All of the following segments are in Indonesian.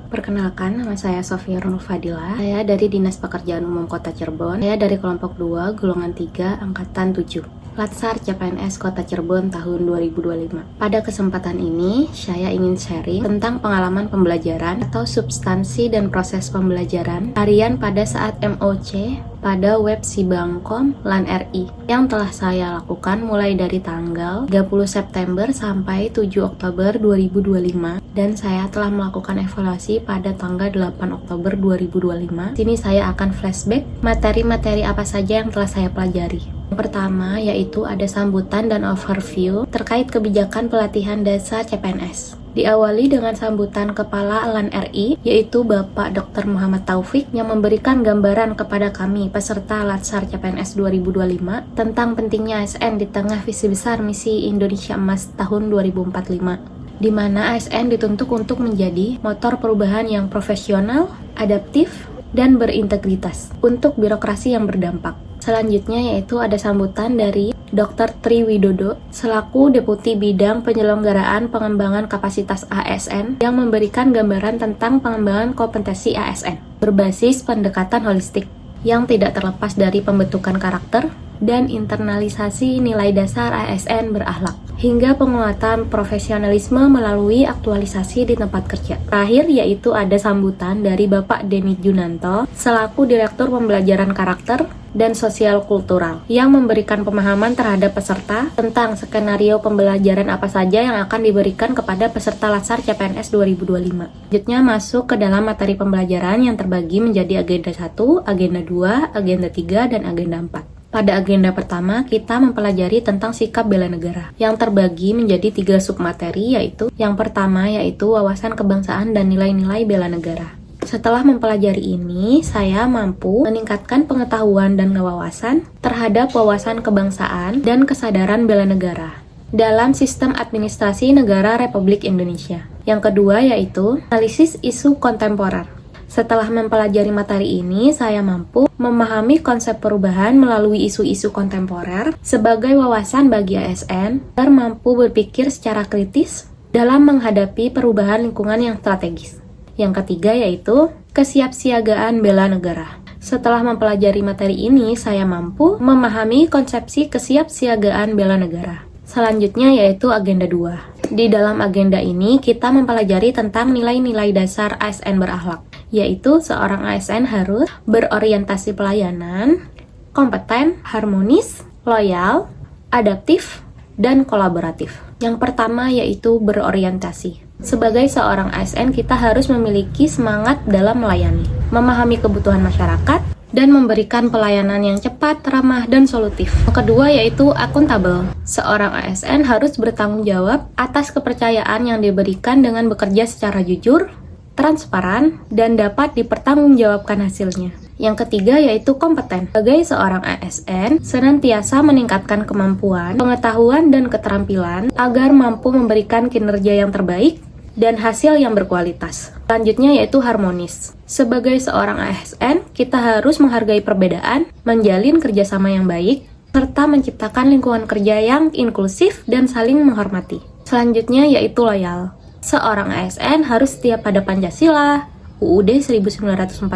Perkenalkan, nama saya Sofia Runul Fadila. Saya dari Dinas Pekerjaan Umum Kota Cirebon. Saya dari kelompok 2, golongan 3, angkatan 7. Latsar CPNS Kota Cirebon tahun 2025. Pada kesempatan ini, saya ingin sharing tentang pengalaman pembelajaran atau substansi dan proses pembelajaran harian pada saat MOC pada web Sibangkom LAN RI yang telah saya lakukan mulai dari tanggal 30 September sampai 7 Oktober 2025 dan saya telah melakukan evaluasi pada tanggal 8 Oktober 2025. Sini saya akan flashback materi-materi apa saja yang telah saya pelajari. Yang pertama yaitu ada sambutan dan overview terkait kebijakan pelatihan dasar CPNS. Diawali dengan sambutan Kepala LAN RI, yaitu Bapak Dr. Muhammad Taufik yang memberikan gambaran kepada kami peserta Latsar CPNS 2025 tentang pentingnya ASN di tengah visi besar misi Indonesia Emas tahun 2045, di mana ASN dituntut untuk menjadi motor perubahan yang profesional, adaptif, dan berintegritas untuk birokrasi yang berdampak. Selanjutnya yaitu ada sambutan dari Dr. Tri Widodo selaku Deputi Bidang Penyelenggaraan Pengembangan Kapasitas ASN yang memberikan gambaran tentang pengembangan kompetensi ASN berbasis pendekatan holistik yang tidak terlepas dari pembentukan karakter dan internalisasi nilai dasar ASN berakhlak hingga penguatan profesionalisme melalui aktualisasi di tempat kerja. Terakhir yaitu ada sambutan dari Bapak Denny Junanto selaku Direktur Pembelajaran Karakter dan Sosial Kultural yang memberikan pemahaman terhadap peserta tentang skenario pembelajaran apa saja yang akan diberikan kepada peserta Latsar CPNS 2025. Selanjutnya masuk ke dalam materi pembelajaran yang terbagi menjadi agenda 1, agenda 2, agenda 3, dan agenda 4. Pada agenda pertama, kita mempelajari tentang sikap bela negara yang terbagi menjadi 3 submateri, yaitu yang pertama yaitu wawasan kebangsaan dan nilai-nilai bela negara. Setelah mempelajari ini, saya mampu meningkatkan pengetahuan dan wawasan terhadap wawasan kebangsaan dan kesadaran bela negara dalam sistem administrasi negara Republik Indonesia. Yang kedua yaitu analisis isu kontemporer. Setelah mempelajari materi ini, saya mampu memahami konsep perubahan melalui isu-isu kontemporer sebagai wawasan bagi ASN agar mampu berpikir secara kritis dalam menghadapi perubahan lingkungan yang strategis. Yang ketiga yaitu kesiapsiagaan bela negara. Setelah mempelajari materi ini, saya mampu memahami konsepsi kesiapsiagaan bela negara. Selanjutnya yaitu agenda 2. Di dalam agenda ini, kita mempelajari tentang nilai-nilai dasar ASN berakhlak, yaitu seorang ASN harus berorientasi pelayanan, kompeten, harmonis, loyal, adaptif, dan kolaboratif. Yang pertama yaitu berorientasi. Sebagai seorang ASN, kita harus memiliki semangat dalam melayani, memahami kebutuhan masyarakat, dan memberikan pelayanan yang cepat, ramah, dan solutif. Yang kedua yaitu akuntabel. Seorang ASN harus bertanggung jawab atas kepercayaan yang diberikan dengan bekerja secara jujur, transparan, dan dapat dipertanggungjawabkan hasilnya. Yang ketiga yaitu kompeten. Sebagai seorang ASN, senantiasa meningkatkan kemampuan, pengetahuan, dan keterampilan agar mampu memberikan kinerja yang terbaik dan hasil yang berkualitas. Selanjutnya yaitu harmonis. Sebagai seorang ASN, kita harus menghargai perbedaan, menjalin kerjasama yang baik, serta menciptakan lingkungan kerja yang inklusif dan saling menghormati. Selanjutnya yaitu loyal. Seorang ASN harus setia pada Pancasila, UUD 1945,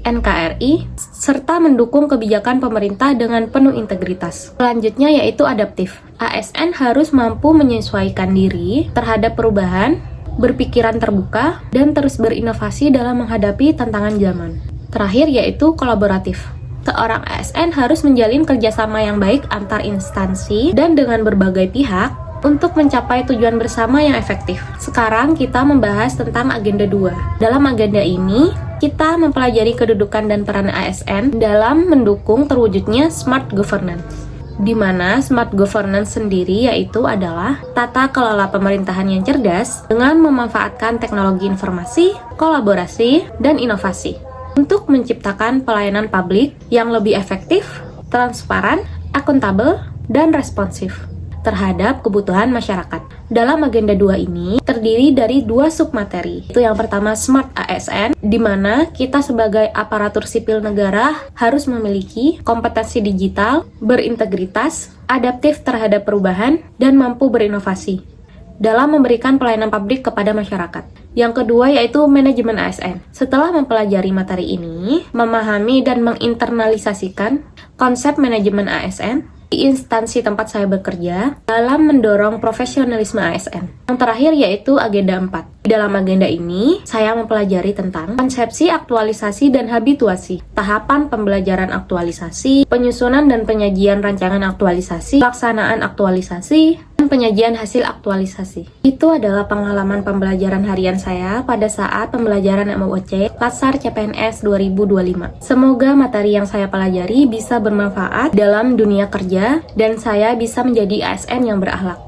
NKRI, serta mendukung kebijakan pemerintah dengan penuh integritas. Selanjutnya yaitu adaptif. ASN harus mampu menyesuaikan diri terhadap perubahan, berpikiran terbuka, dan terus berinovasi dalam menghadapi tantangan zaman. Terakhir yaitu kolaboratif. Seorang ASN harus menjalin kerjasama yang baik antar instansi dan dengan berbagai pihak untuk mencapai tujuan bersama yang efektif. Sekarang kita membahas tentang agenda 2. Dalam agenda ini, kita mempelajari kedudukan dan peran ASN dalam mendukung terwujudnya smart governance. Di mana smart governance sendiri yaitu adalah tata kelola pemerintahan yang cerdas dengan memanfaatkan teknologi informasi, kolaborasi, dan inovasi untuk menciptakan pelayanan publik yang lebih efektif, transparan, akuntabel, dan responsif terhadap kebutuhan masyarakat. Dalam agenda 2 ini terdiri dari 2 submateri. Itu yang pertama Smart ASN, di mana kita sebagai aparatur sipil negara harus memiliki kompetensi digital, berintegritas, adaptif terhadap perubahan, dan mampu berinovasi. dalam memberikan pelayanan publik kepada masyarakat. Yang kedua yaitu manajemen ASN. Setelah mempelajari materi ini, memahami dan menginternalisasikan konsep manajemen ASN di instansi tempat saya bekerja dalam mendorong profesionalisme ASN. Yang terakhir yaitu agenda 4. Di dalam agenda ini, saya mempelajari tentang konsepsi aktualisasi dan habituasi, tahapan pembelajaran aktualisasi, penyusunan dan penyajian rancangan aktualisasi, pelaksanaan aktualisasi, dan penyajian hasil aktualisasi. Itu adalah pengalaman pembelajaran harian saya pada saat pembelajaran MOOC Latsar CPNS 2025. Semoga materi yang saya pelajari bisa bermanfaat dalam dunia kerja dan saya bisa menjadi ASN yang berakhlak.